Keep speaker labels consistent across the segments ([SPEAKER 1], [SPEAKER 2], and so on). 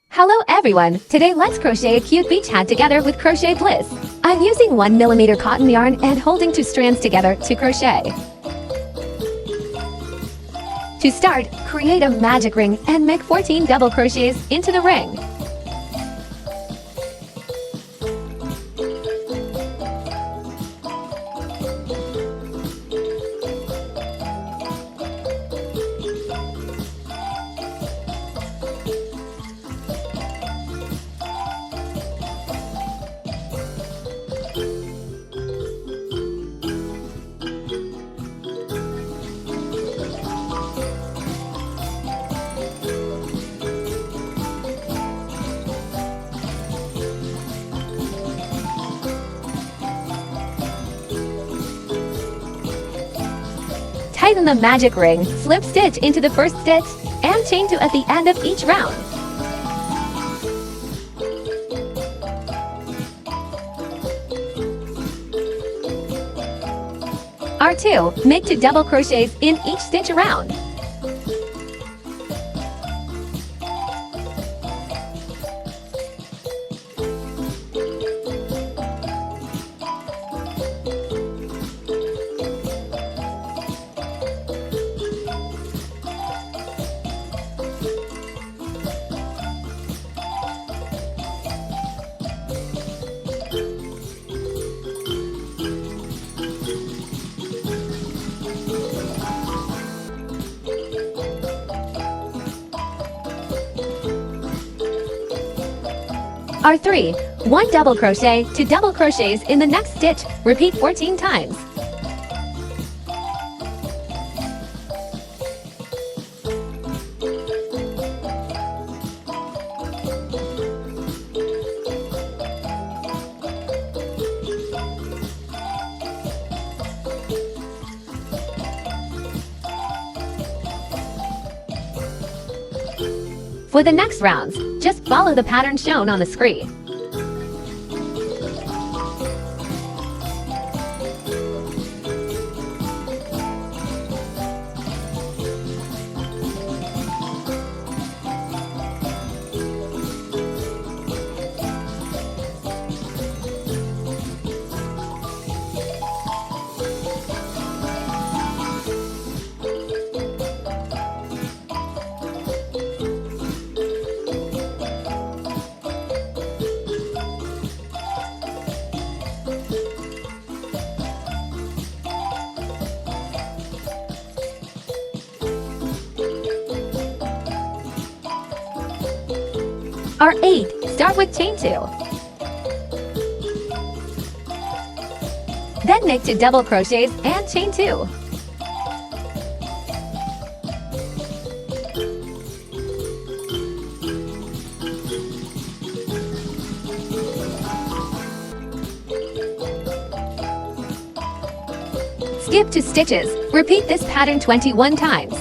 [SPEAKER 1] Hello everyone! Today let's crochet a cute beach hat together with Crochet Bliss. I'm using 1mm cotton yarn and holding 2 strands together to crochet. To start, create a magic ring and make 14 double crochets into the ring. Tighten the magic ring, slip stitch into the first stitch, and chain 2 at the end of each round. R2, make 2 double crochets in each stitch around. R3, 1 double crochet, 2 double crochets in the next stitch. Repeat 14 times. For the next rounds, just follow the pattern shown on the screen. R8, start with chain 2. Then make 2 double crochets and chain 2. Skip 2 stitches. Repeat this pattern 21 times.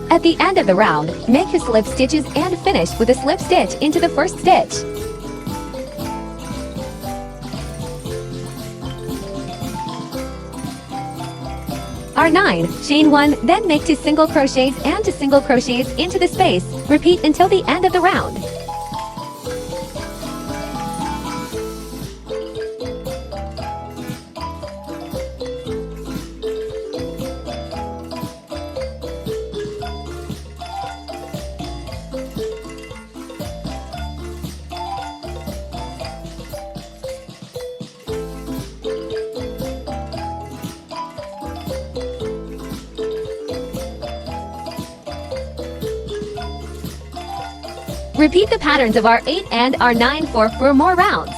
[SPEAKER 1] At the end of the round, make 2 slip stitches and finish with a slip stitch into the first stitch. R9, chain 1, then make 2 single crochets and 2 single crochets into the space. Repeat until the end of the round. Repeat the patterns of R8 and R9 for 4 more rounds.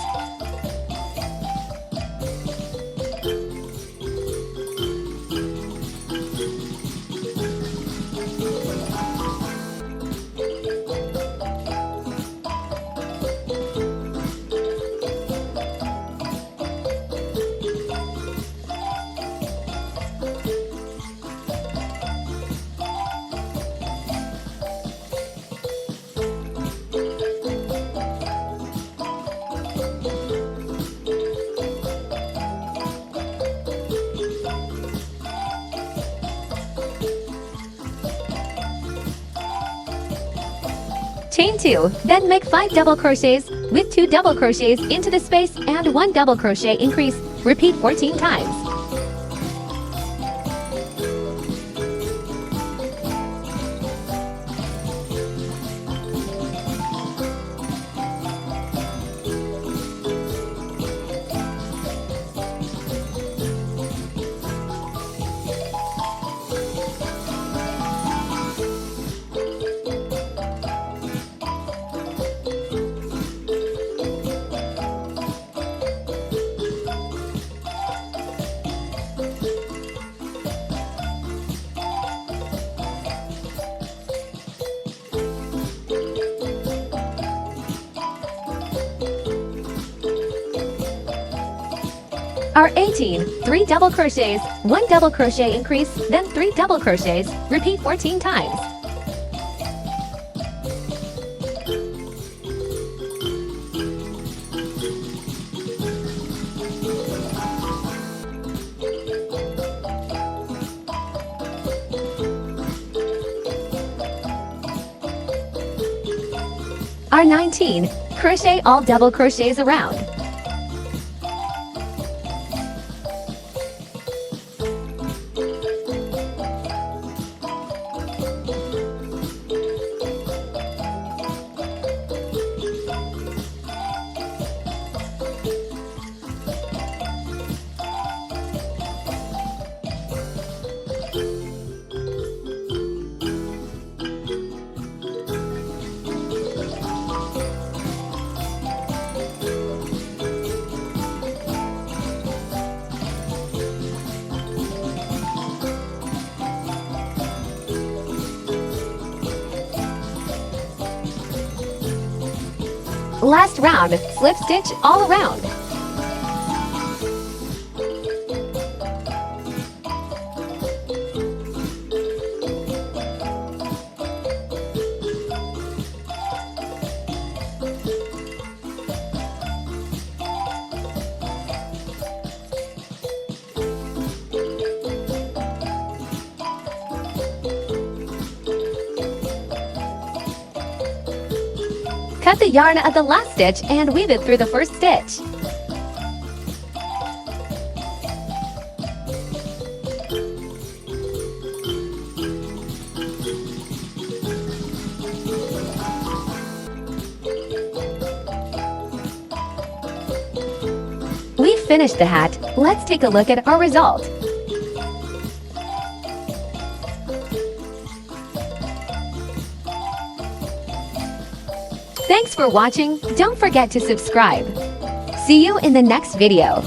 [SPEAKER 1] Chain 2, then make 5 double crochets with 2 double crochets into the space and 1 double crochet increase. Repeat 14 times. Are 18, 3 double crochets, 1 double crochet increase, then 3 double crochets. Repeat 14 times. Are 19, crochet all double crochets around. Last round, slip stitch all around. Cut the yarn at the last stitch and weave it through the first stitch. We've finished the hat. Let's take a look at our result. Thanks for watching. Don't forget to subscribe. See you in the next video.